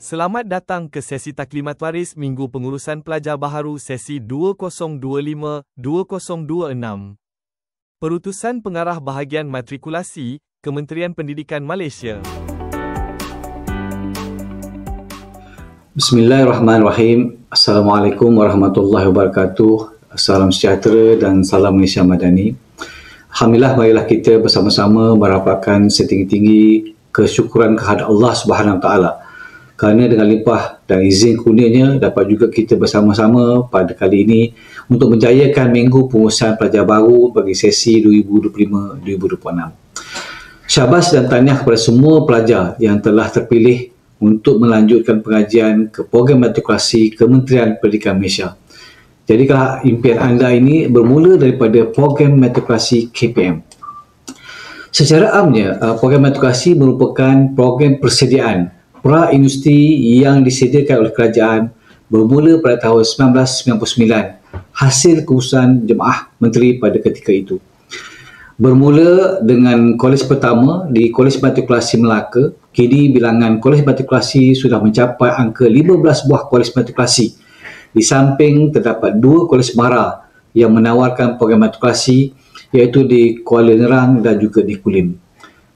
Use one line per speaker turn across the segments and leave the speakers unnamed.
Selamat datang ke sesi Taklimat Waris Minggu Pengurusan Pelajar Baharu sesi 2025-2026. Perutusan Pengarah Bahagian Matrikulasi, Kementerian Pendidikan Malaysia.
Bismillahirrahmanirrahim. Assalamualaikum warahmatullahi wabarakatuh. Salam sejahtera dan salam Malaysia Madani. Alhamdulillah, marilah kita bersama-sama merapatkan setinggi-tinggi kesyukuran kehadrat Allah Subhanahu Wa Taala. Kerana dengan limpah dan izin kurnianya dapat juga kita bersama-sama pada kali ini untuk menjayakan Minggu Pengurusan Pelajar Baru bagi sesi 2025-2026. Syabas dan tahniah kepada semua pelajar yang telah terpilih untuk melanjutkan pengajian ke program matrikulasi Kementerian Pendidikan Malaysia. Jadilah impian anda ini bermula daripada program matrikulasi KPM. Secara amnya, program matrikulasi merupakan program persediaan pra-universiti yang disediakan oleh kerajaan bermula pada tahun 1999 hasil keputusan Jemaah Menteri pada ketika itu. Bermula dengan kolej pertama di Kolej Matrikulasi Melaka, kini bilangan kolej matrikulasi sudah mencapai angka 15 buah kolej matrikulasi. Di samping terdapat 2 kolej mara yang menawarkan program matrikulasi iaitu di Kuala Nerang dan juga di Kulim.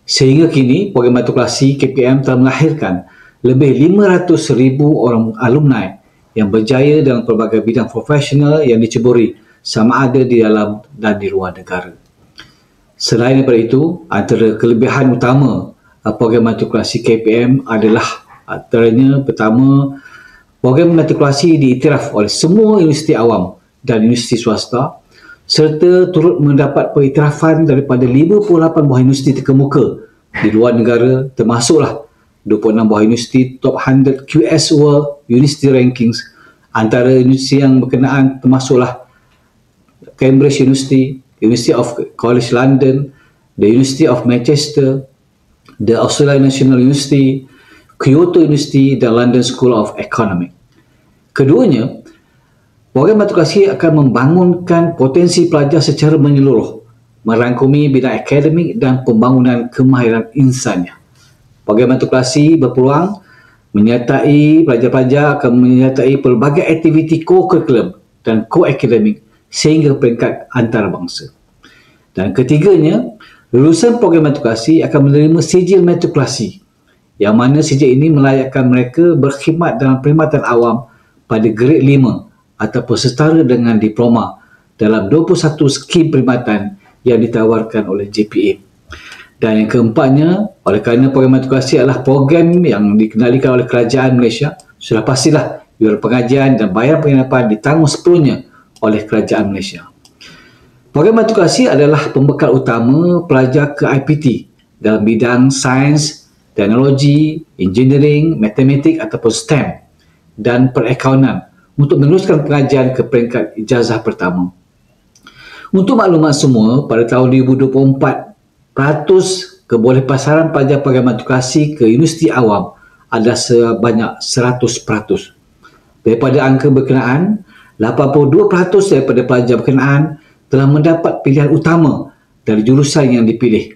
Sehingga kini program matrikulasi KPM telah melahirkan lebih 500,000 orang alumni yang berjaya dalam pelbagai bidang profesional yang diceburi sama ada di dalam dan di luar negara. Selain daripada itu, antara kelebihan utama program matrikulasi KPM adalah antaranya pertama, program matrikulasi diiktiraf oleh semua universiti awam dan universiti swasta serta turut mendapat pengiktirafan daripada 58 buah universiti terkemuka di luar negara, termasuklah 26 buah universiti top 100 QS World University Rankings. Antara universiti yang berkenaan termasuklah Cambridge University, University of College London, the University of Manchester, the Australian National University, Kyoto University dan London School of Economics. Keduanya, program matrikulasi akan membangunkan potensi pelajar secara menyeluruh, merangkumi bidang akademik dan pembangunan kemahiran insannya. Program matrikulasi berpeluang menyertai pelajar-pelajar akan menyertai pelbagai aktiviti co-curriculum dan co-akademik sehingga peringkat antarabangsa. Dan ketiganya, lulusan program matrikulasi akan menerima sijil matrikulasi yang mana sijil ini melayakkan mereka berkhidmat dalam perkhidmatan awam pada grade 5 ataupun setara dengan diploma dalam 21 skim perkhidmatan yang ditawarkan oleh JPA. Dan yang keempatnya, oleh kerana program matrikulasi adalah program yang dikendalikan oleh kerajaan Malaysia, sudah pastilah yuran pengajian dan bayaran penginapan ditanggung sepenuhnya oleh kerajaan Malaysia. Program matrikulasi adalah pembekal utama pelajar ke IPT dalam bidang sains, teknologi, engineering, matematik ataupun STEM dan perakaunan untuk meneruskan pengajian ke peringkat ijazah pertama. Untuk maklumat semua, pada tahun 2024, kebolehpasaran pelajar program matrikulasi ke universiti awam adalah sebanyak 100%. Daripada angka berkenaan, 82% daripada pelajar berkenaan telah mendapat pilihan utama dari jurusan yang dipilih.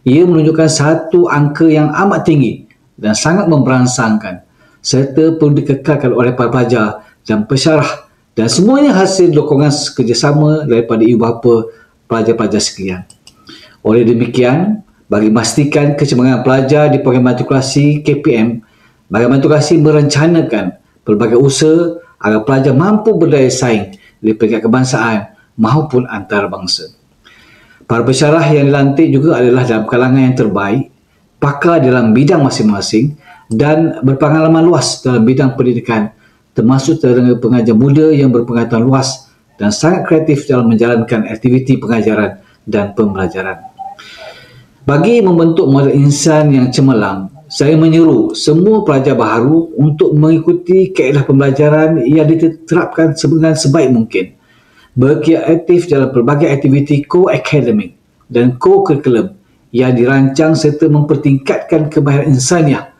Ia menunjukkan satu angka yang amat tinggi dan sangat memberangsangkan serta perlu dikekalkan oleh para pelajar dan pesyarah, dan semuanya hasil dukungan kerjasama daripada ibu bapa pelajar-pelajar sekalian. Oleh demikian, bagi memastikan kecemerlangan pelajar di program matrikulasi KPM, program matrikulasi merencanakan pelbagai usaha agar pelajar mampu berdaya saing di peringkat kebangsaan maupun antarabangsa. Para pesyarah yang dilantik juga adalah dalam kalangan yang terbaik, pakar dalam bidang masing-masing dan berpengalaman luas dalam bidang pendidikan, termasuk tenaga pengajar muda yang berpengetahuan luas dan sangat kreatif dalam menjalankan aktiviti pengajaran dan pembelajaran. Bagi membentuk model insan yang cemerlang, saya menyeru semua pelajar baharu untuk mengikuti kaedah pembelajaran yang diterapkan dengan sebaik mungkin, bergiat aktif dalam pelbagai aktiviti co-akademik dan co-curriculum yang dirancang serta mempertingkatkan kemahiran insaniah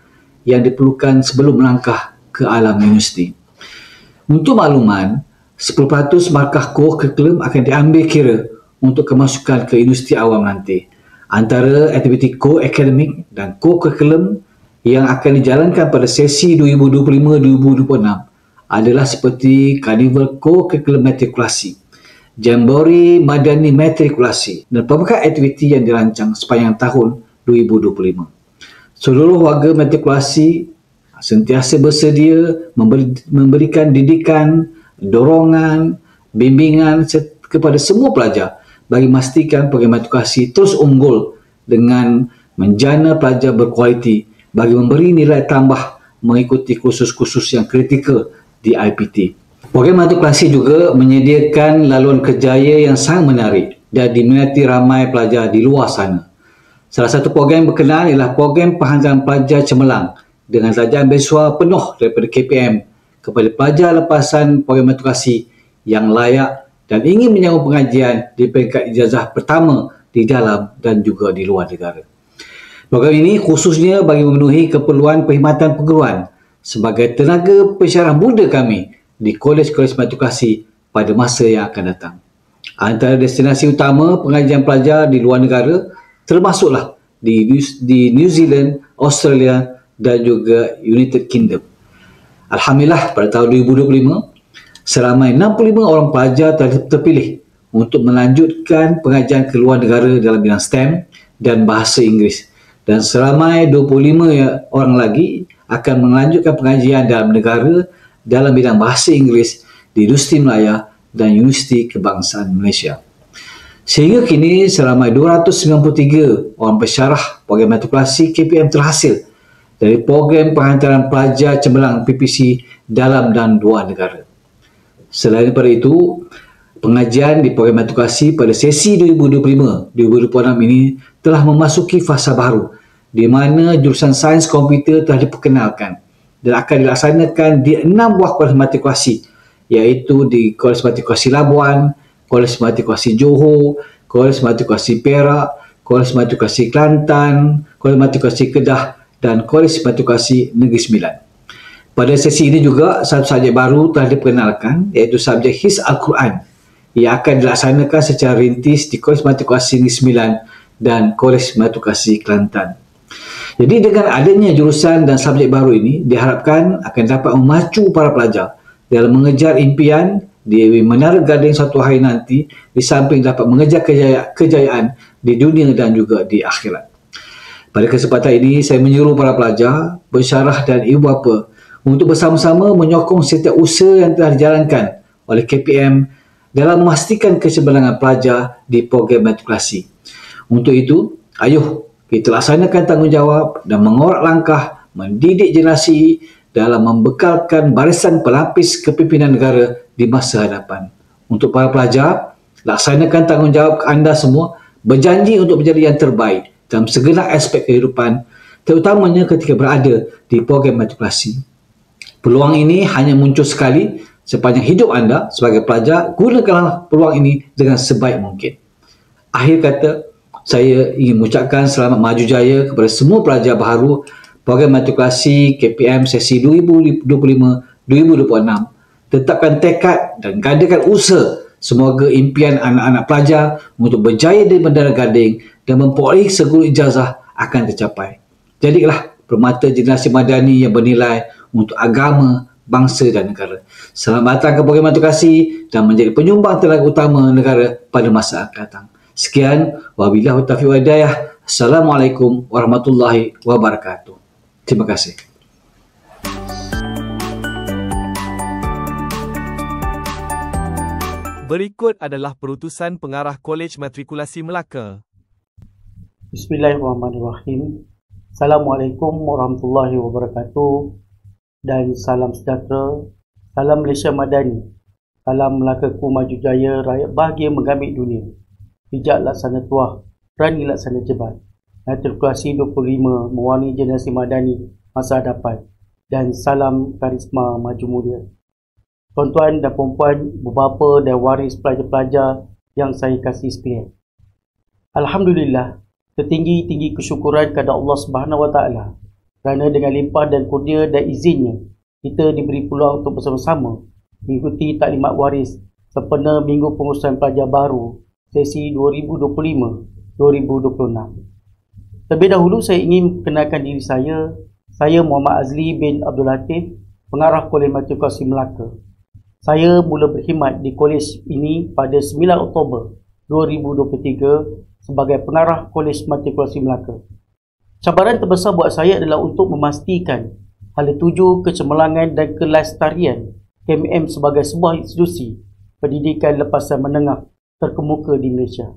yang diperlukan sebelum melangkah ke alam universiti. Untuk makluman, 10% markah co-curriculum akan diambil kira untuk kemasukan ke universiti awam nanti. Antara aktiviti co-akademik dan co-curriculum yang akan dijalankan pada sesi 2025-2026 adalah seperti Karnival Co-Curricular Matrikulasi, Jambore Madani Matrikulasi dan pelbagai aktiviti yang dirancang sepanjang tahun 2025. Seluruh warga matrikulasi sentiasa bersedia memberikan didikan, dorongan, bimbingan kepada semua pelajar bagi memastikan program matrikulasi terus unggul dengan menjana pelajar berkualiti bagi memberi nilai tambah mengikuti kursus-kursus yang kritikal di IPT. Program matrikulasi juga menyediakan laluan kerjaya yang sangat menarik dan diminati ramai pelajar di luar sana. Salah satu program yang berkenaan ialah program penghantaran pelajar cemerlang dengan darjah beasiswa penuh daripada KPM kepada pelajar lepasan program matrikulasi yang layak dan ingin menyambung pengajian di peringkat ijazah pertama di dalam dan juga di luar negara. Program ini khususnya bagi memenuhi keperluan perkhidmatan perguruan sebagai tenaga pensyarah muda kami di kolej-kolej matrikulasi pada masa yang akan datang. Antara destinasi utama pengajian pelajar di luar negara termasuklah di New Zealand, Australia dan juga United Kingdom. Alhamdulillah, pada tahun 2025, seramai 65 orang pelajar telah terpilih untuk melanjutkan pengajian ke luar negara dalam bidang STEM dan bahasa Inggeris. Dan seramai 25 orang lagi akan melanjutkan pengajian dalam negara dalam bidang bahasa Inggeris di Universiti Melaya dan Universiti Kebangsaan Malaysia. Sehingga kini seramai 293 orang pensyarah program matrikulasi KPM terhasil dari program penghantaran pelajar cemerlang PPC dalam dan luar negara. Selain daripada itu, pengajian di program matrikulasi pada sesi 2025-2026 ini telah memasuki fasa baru di mana jurusan sains komputer telah diperkenalkan dan akan dilaksanakan di 6 buah kolej matrikulasi, iaitu di Kolej Matrikulasi Labuan, Kolej Matrikulasi Johor, Kolej Matrikulasi Perak, Kolej Matrikulasi Kelantan, Kolej Matrikulasi Kedah dan Kolej Matrikulasi Negeri Sembilan. Pada sesi ini juga satu subjek baru telah diperkenalkan, iaitu subjek Hifz Al-Quran yang akan dilaksanakan secara rintis di Kolej Matrikulasi Negeri Sembilan dan Kolej Matrikulasi Kelantan. Jadi dengan adanya jurusan dan subjek baru ini diharapkan akan dapat memacu para pelajar dalam mengejar impian di Menara Gading suatu hari nanti, di samping dapat mengejar kejayaan di dunia dan juga di akhirat. Pada kesempatan ini saya menyuruh para pelajar, pensyarah dan ibu bapa untuk bersama-sama menyokong setiap usaha yang telah dijalankan oleh KPM dalam memastikan keseimbangan pelajar di program matrikulasi. Untuk itu, ayuh kita laksanakan tanggungjawab dan mengorak langkah mendidik generasi dalam membekalkan barisan pelapis kepimpinan negara di masa hadapan. Untuk para pelajar, laksanakan tanggungjawab anda semua berjanji untuk menjadi yang terbaik dalam segenap aspek kehidupan, terutamanya ketika berada di program matrikulasi. Peluang ini hanya muncul sekali sepanjang hidup anda sebagai pelajar. Gunakanlah peluang ini dengan sebaik mungkin. Akhir kata, saya ingin mengucapkan selamat maju jaya kepada semua pelajar baharu program matrikulasi KPM sesi 2025-2026. Tetapkan tekad dan gadakan usaha. Semoga impian anak-anak pelajar untuk berjaya di Menara Gading dan memperoleh segala ijazah akan tercapai. Jadilah permata generasi madani yang bernilai untuk agama, bangsa dan negara. Selamat datang ke program matrikulasi dan menjadi penyumbang tenaga utama negara pada masa akan datang. Sekian, wabillahi taufiq wal hidayah. Assalamualaikum warahmatullahi wabarakatuh. Terima kasih.
Berikut adalah perutusan pengarah Kolej Matrikulasi Melaka.
Bismillahirrahmanirrahim. Assalamualaikum warahmatullahi wabarakatuh dan salam sejahtera. Salam Malaysia Madani. Salam Melakaku maju jaya, rakyat bahagia menggambit dunia. Bijak laksana tuah, berani laksana jebat. Matrikulasi 25 mewarnai generasi madani masa hadapan. Dan salam karisma maju mulia. Tuan-tuan dan puan-puan, berbapa dan waris pelajar-pelajar yang saya kasih sekalian. Alhamdulillah, setinggi-tinggi kesyukuran kepada Allah Subhanahu Wa Taala kerana dengan limpah dan kurnia dan izinnya kita diberi peluang untuk bersama-sama mengikuti taklimat waris sempena Minggu Pengurusan Pelajar Baru sesi 2025-2026. Terlebih dahulu saya ingin perkenalkan diri saya. Saya Muhammad Azli bin Abdul Latif, pengarah Kolej Matrikulasi Melaka. Saya mula berkhidmat di kolej ini pada 9 Oktober 2023 sebagai pengarah Kolej Matrikulasi Melaka. Cabaran terbesar buat saya adalah untuk memastikan hala tuju kecemerlangan dan kelestarian KMM sebagai sebuah institusi pendidikan lepasan menengah terkemuka di Malaysia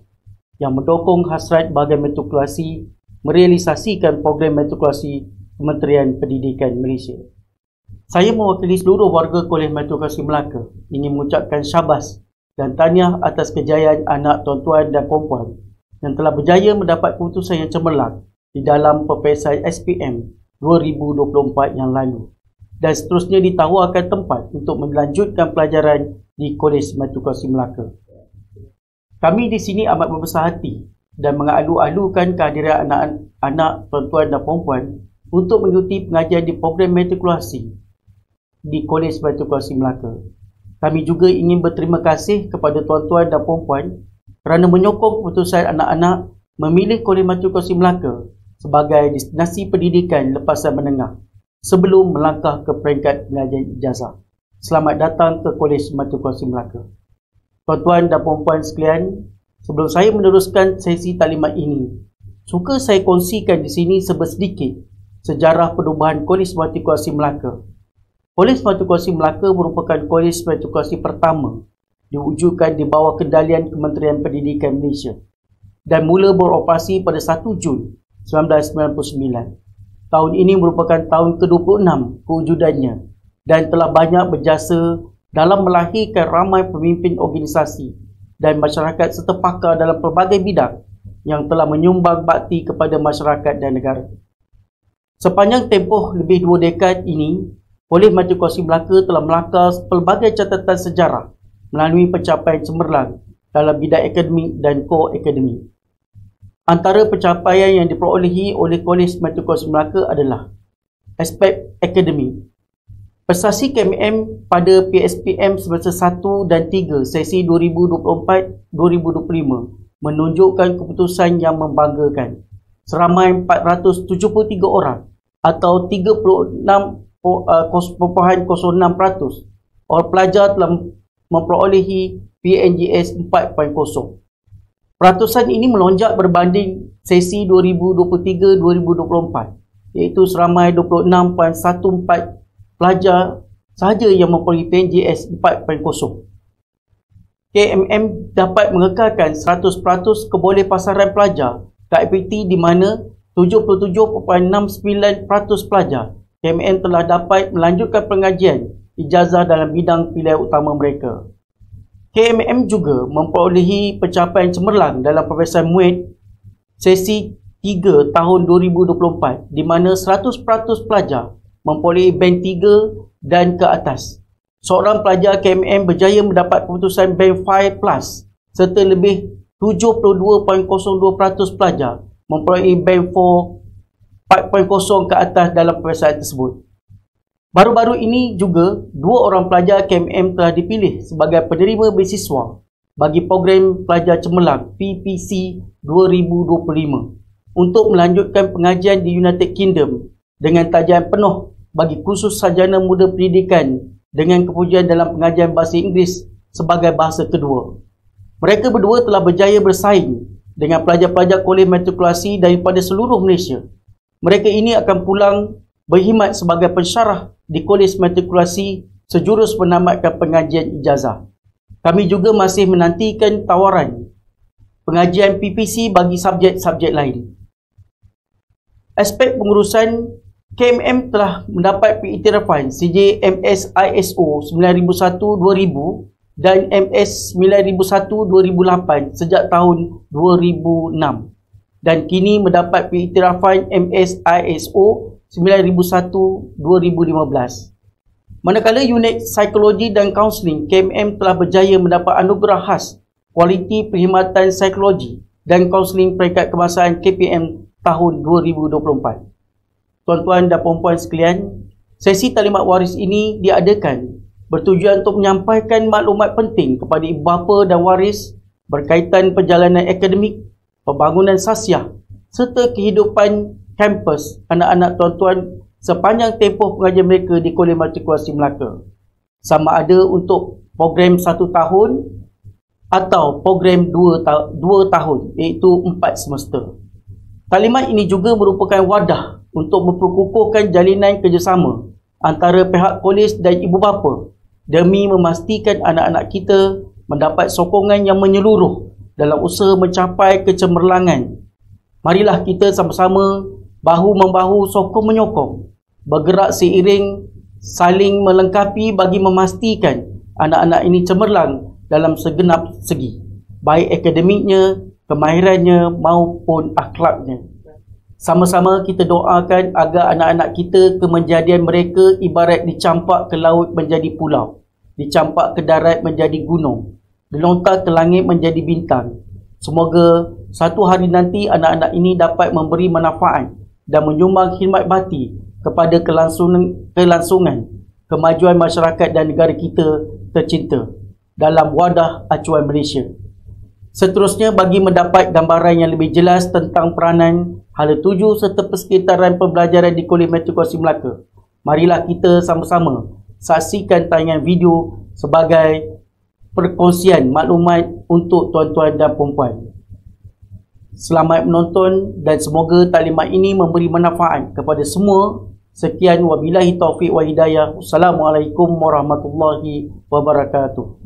yang mendukung hasrat bahagian matrikulasi merealisasikan program matrikulasi Kementerian Pendidikan Malaysia. Saya mewakili seluruh warga Kolej Matrikulasi Melaka ingin mengucapkan syabas dan tahniah atas kejayaan anak tuan-tuan dan puan-puan yang telah berjaya mendapat keputusan yang cemerlang di dalam peperiksaan SPM 2024 yang lalu dan seterusnya ditawarkan tempat untuk melanjutkan pelajaran di Kolej Matrikulasi Melaka. Kami di sini amat berbesar hati dan mengalu-alukan kehadiran anak-anak tuan-tuan dan puan-puan untuk mengikuti pengajian di program matrikulasi di Kolej Matrikulasi Melaka. Kami juga ingin berterima kasih kepada tuan-tuan dan puan-puan kerana menyokong keputusan anak-anak memilih Kolej Matrikulasi Melaka sebagai destinasi pendidikan lepasan menengah sebelum melangkah ke peringkat pengajian ijazah. Selamat datang ke Kolej Matrikulasi Melaka. Tuan-tuan dan puan-puan sekalian, sebelum saya meneruskan sesi taklimat ini, suka saya kongsikan di sini sedikit sejarah perubahan Kolej Matrikulasi Melaka. Kolej Matrikulasi Melaka merupakan kolej matrikulasi pertama diwujudkan di bawah kendalian Kementerian Pendidikan Malaysia dan mula beroperasi pada 1 Jun 1999. Tahun ini merupakan tahun ke-26 kewujudannya dan telah banyak berjasa dalam melahirkan ramai pemimpin organisasi dan masyarakat serta pakar dalam pelbagai bidang yang telah menyumbang bakti kepada masyarakat dan negara. Sepanjang tempoh lebih 2 dekad ini, Kolej Matrikulasi Melaka telah melangkah pelbagai catatan sejarah melalui pencapaian cemerlang dalam bidang akademik dan ko-akademik. Antara pencapaian yang diperolehi oleh Kolej Matrikulasi Melaka adalah aspek akademik. Prestasi KMM pada PSPM semester 1 dan 3 sesi 2024-2025 menunjukkan keputusan yang membanggakan. Seramai 473 orang atau 36.06% orang pelajar telah memperolehi PNGS 4.0. Peratusan ini melonjak berbanding sesi 2023-2024 iaitu seramai 26.14% pelajar sahaja yang memperolehi PNGS 4.0. KMM dapat mengekalkan 100% kebolehpasaran pelajar ke aktiviti di mana 77.69% pelajar KMM telah dapat melanjutkan pengajian ijazah dalam bidang pilihan utama mereka. KMM juga memperolehi pencapaian cemerlang dalam peperiksaan MUIT sesi 3 tahun 2024 di mana 100% pelajar memperolehi band 3 dan ke atas. Seorang pelajar KMM berjaya mendapat keputusan band 5 plus serta lebih 72.02% pelajar memperolehi band 4.0 ke atas dalam peperiksaan tersebut. Baru-baru ini juga 2 orang pelajar KMM telah dipilih sebagai penerima beasiswa bagi program pelajar cemerlang PPC 2025 untuk melanjutkan pengajian di United Kingdom dengan tajian penuh bagi kursus sarjana muda pendidikan dengan kepujian dalam pengajian bahasa Inggeris sebagai bahasa kedua. Mereka berdua telah berjaya bersaing dengan pelajar-pelajar kolej matrikulasi daripada seluruh Malaysia. Mereka ini akan pulang berkhidmat sebagai pensyarah di kolej matrikulasi sejurus menamatkan pengajian ijazah. Kami juga masih menantikan tawaran pengajian PPC bagi subjek-subjek lain. Aspek pengurusan, KMM telah mendapat pengiktirafan CJ MS ISO 9001-2000 dan MS 9001-2008 sejak tahun 2006 dan kini mendapat pengiktirafan MS ISO 9001-2015. Manakala unit psikologi dan kaunseling, KMM telah berjaya mendapat anugerah khas kualiti perkhidmatan psikologi dan kaunseling peringkat kebangsaan KPM tahun 2024. Tuan-tuan dan puan-puan sekalian, sesi taklimat waris ini diadakan bertujuan untuk menyampaikan maklumat penting kepada ibu bapa dan waris berkaitan perjalanan akademik, pembangunan sasiah serta kehidupan kampus anak-anak tuan-tuan sepanjang tempoh pengajian mereka di Kolej Matrikulasi Melaka. Sama ada untuk program 1 tahun atau program 2 tahun, iaitu 4 semester. Taklimat ini juga merupakan wadah untuk memperkukuhkan jalinan kerjasama antara pihak kolej dan ibu bapa demi memastikan anak-anak kita mendapat sokongan yang menyeluruh dalam usaha mencapai kecemerlangan. Marilah kita sama-sama bahu-membahu, sokong-menyokong, bergerak seiring, saling melengkapi bagi memastikan anak-anak ini cemerlang dalam segenap segi, baik akademiknya, kemahirannya maupun akhlaknya. Sama-sama kita doakan agar anak-anak kita kemenjadian mereka ibarat dicampak ke laut menjadi pulau, dicampak ke darat menjadi gunung, dilontar ke langit menjadi bintang. Semoga satu hari nanti anak-anak ini dapat memberi manfaat dan menyumbang khidmat bakti kepada kelangsungan kemajuan masyarakat dan negara kita tercinta dalam wadah acuan Malaysia. Seterusnya, bagi mendapat gambaran yang lebih jelas tentang peranan, hala tuju serta persekitaran pembelajaran di Kolej Matrikulasi Melaka, marilah kita sama-sama saksikan tayangan video sebagai perkongsian maklumat untuk tuan-tuan dan puan-puan. Selamat menonton dan semoga taklimat ini memberi manfaat kepada semua. Sekian, wabillahi taufiq wa hidayah. Wassalamualaikum warahmatullahi wabarakatuh.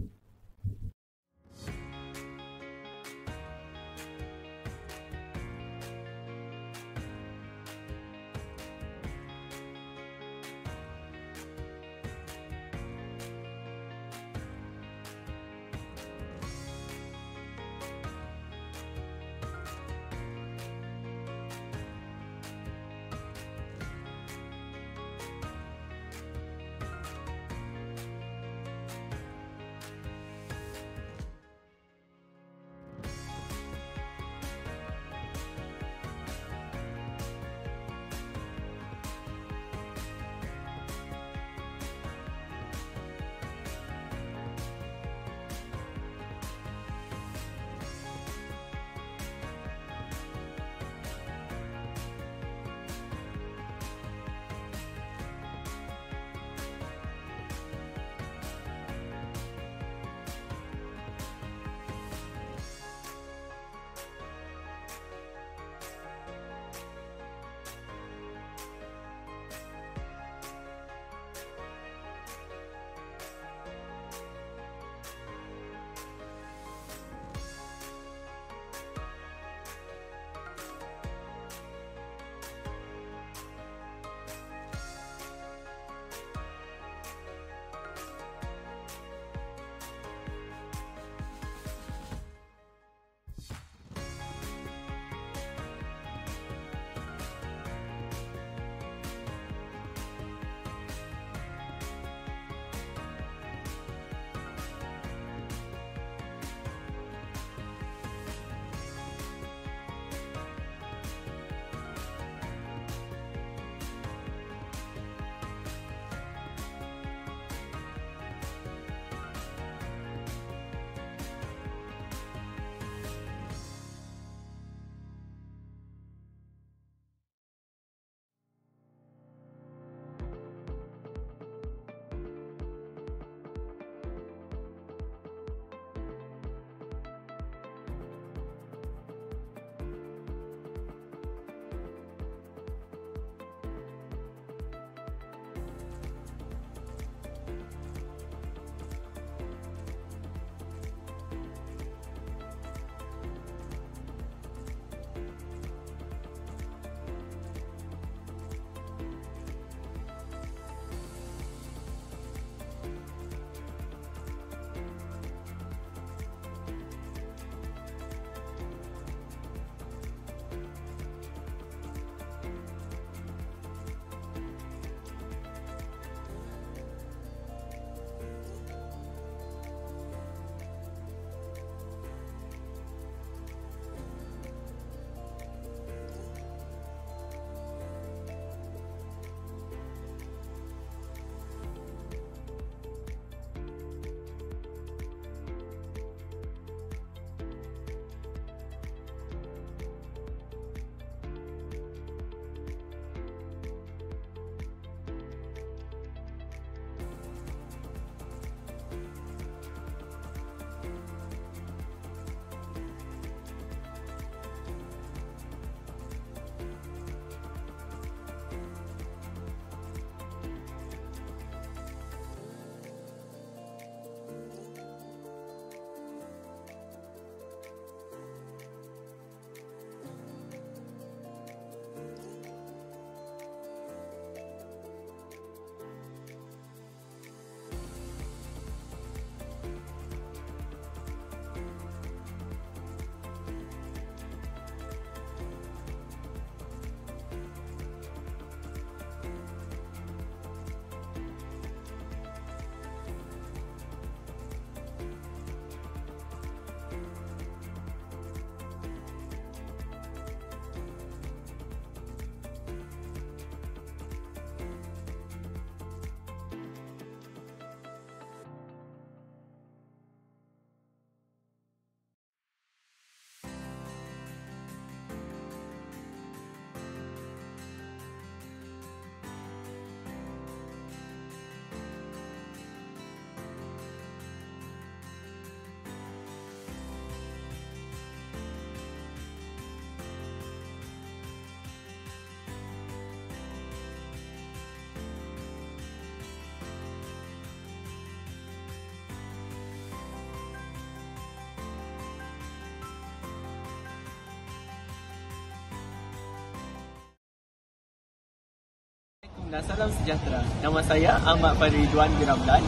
dan salam sejahtera. Nama saya Ahmad Fadridwan bin Ramlan.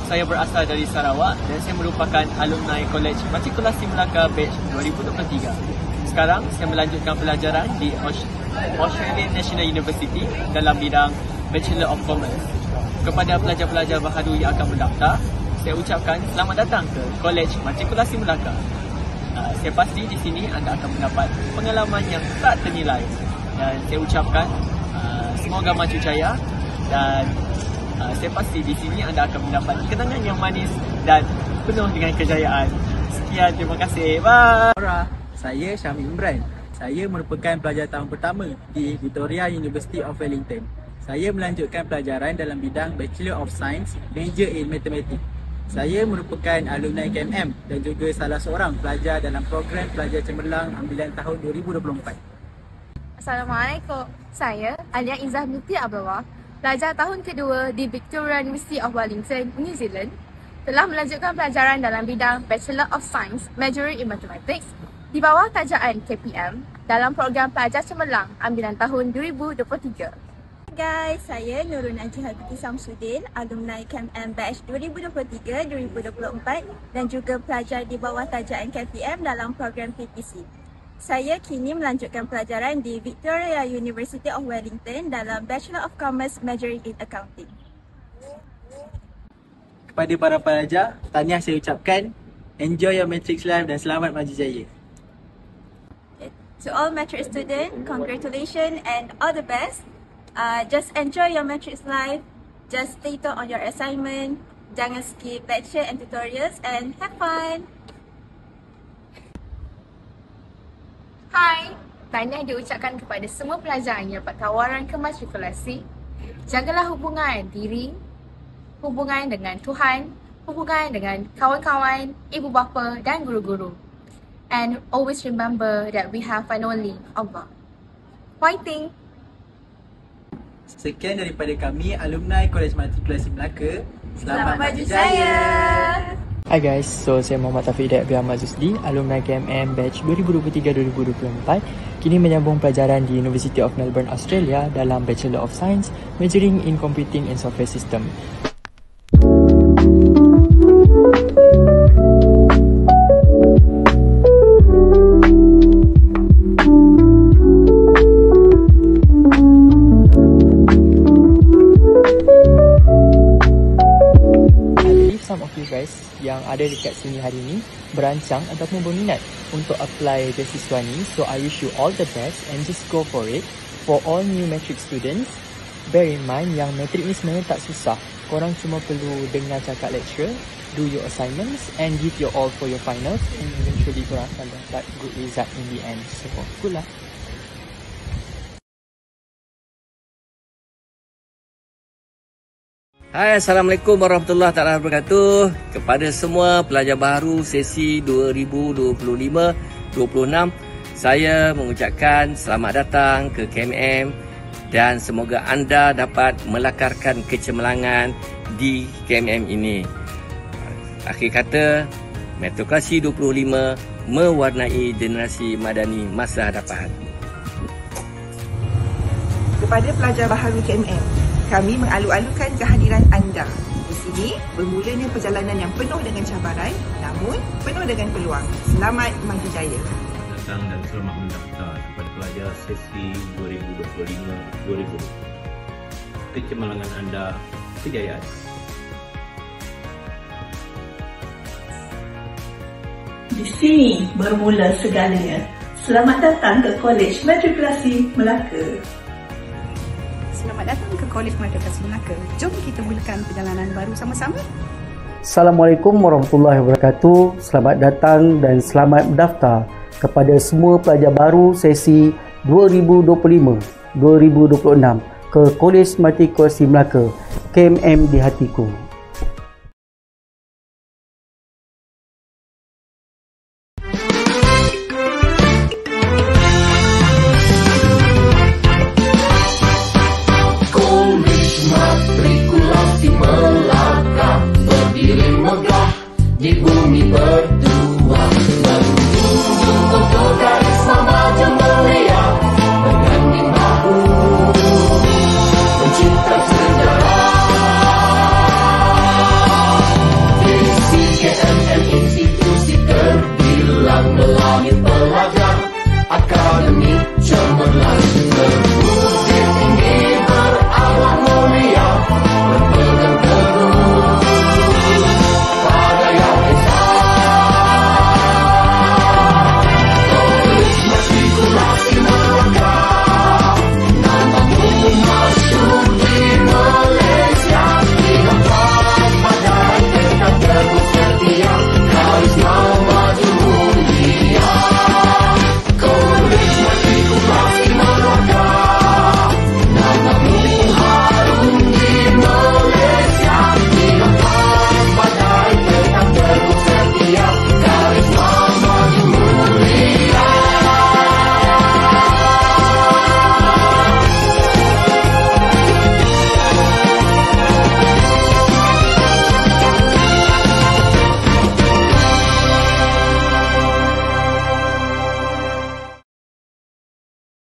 Saya berasal dari Sarawak dan saya merupakan alumni Kolej Matrikulasi Melaka batch 2023. Sekarang saya melanjutkan pelajaran di Australian National University dalam bidang Bachelor of Commerce. Kepada pelajar-pelajar baharu yang akan mendaftar, saya ucapkan selamat datang ke Kolej Matrikulasi Melaka. Saya pasti di sini anda akan mendapat pengalaman yang tak ternilai dan saya ucapkan semoga maju jaya dan saya pasti di sini anda akan mendapat kenangan yang manis dan penuh dengan kejayaan. Sekian, terima kasih. Bye.
Saya Syamil Imran. Saya merupakan pelajar tahun pertama di Victoria University of Wellington. Saya melanjutkan pelajaran dalam bidang Bachelor of Science, Major in Mathematics. Saya merupakan alumni KMM dan juga salah seorang pelajar dalam program pelajar cemerlang ambilan tahun 2024.
Assalamualaikum. Saya Alia Izzah Binti Abdullah, pelajar tahun kedua di Victoria University of Wellington, New Zealand, telah melanjutkan pelajaran dalam bidang Bachelor of Science, Majoring in Mathematics di bawah tajaan KPM dalam program pelajar cemerlang ambilan tahun 2023.
Guys, saya Nurul Najihah Binti Samsudin, alumni KMM batch 2023-2024 dan juga pelajar di bawah tajaan KPM dalam program PPC. Saya kini melanjutkan pelajaran di Victoria University of Wellington dalam Bachelor of Commerce Majoring in Accounting.
Kepada para pelajar, tahniah saya ucapkan, enjoy your matrics life dan selamat maju jaya.
To all matric students, congratulations and all the best. Just enjoy your matrix life. Just stay tuned on your assignment. Jangan skip lecture and tutorials and have fun.
Hai, tahniah diucapkan kepada semua pelajar yang dapat tawaran kematrikulasi. Jagalah hubungan diri, hubungan dengan Tuhan, hubungan dengan kawan-kawan, ibu bapa dan guru-guru. And always remember that we have one only Allah. Fighting!
Sekian daripada kami, alumni Kolej Matrikulasi Melaka.
Selamat maju jaya!
Hi guys, so saya Muhammad Taufik Hidayat bin Ahmad Zusdi, alumni KMM batch 2023-2024, kini menyambung pelajaran di University of Melbourne, Australia dalam Bachelor of Science, majoring in Computing and Software System. Yang ada dekat sini hari ini berancang ataupun berminat untuk apply beasiswa ni, so I wish you all the best and just go for it. For all new matric students, bear in mind yang matric ni sebenarnya tak susah. Korang cuma perlu dengar cakap lecturer, do your assignments and give your all for your finals, and eventually korang akan dapat good result in the end. So good luck.
Hai, Assalamualaikum warahmatullahi taala wabarakatuh. Kepada semua pelajar baru sesi 2025-26, saya mengucapkan selamat datang ke KMM dan semoga anda dapat melakarkan kecemerlangan di KMM ini. Akhir kata, Matrikulasi 25 mewarnai generasi madani masa hadapan.
Kepada pelajar baharu KMM, kami mengalu-alukan kehadiran anda. Di sini bermulanya perjalanan yang penuh dengan cabaran namun penuh dengan peluang. Selamat maju jaya.
Datang dan selamat mendaftar kepada pelajar sesi 2025-2020. Kecemerlangan anda, kejayaan.
Di sini bermula segalanya. Selamat datang ke Kolej Matrikulasi Melaka.
Selamat datang ke Kolej Matrikulasi Melaka. Jom kita mulakan perjalanan baru sama-sama.
Assalamualaikum warahmatullahi wabarakatuh. Selamat datang dan selamat mendaftar kepada semua pelajar baru sesi 2025-2026 ke Kolej Matrikulasi Melaka, KMM di hatiku.
Di bumi berdua menjunjung untuk garis memaja mulia dengan bahu mencipta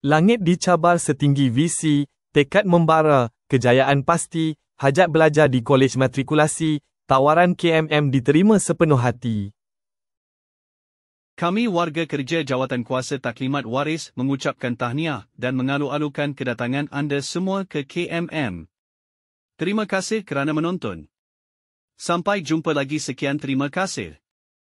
Langit dicabar setinggi visi, tekad membara, kejayaan pasti, hajat belajar di Kolej Matrikulasi, tawaran KMM diterima sepenuh hati.
Kami warga kerja Jawatankuasa Taklimat Waris mengucapkan tahniah dan mengalu-alukan kedatangan anda semua ke KMM. Terima kasih kerana menonton. Sampai jumpa lagi, sekian, terima kasih.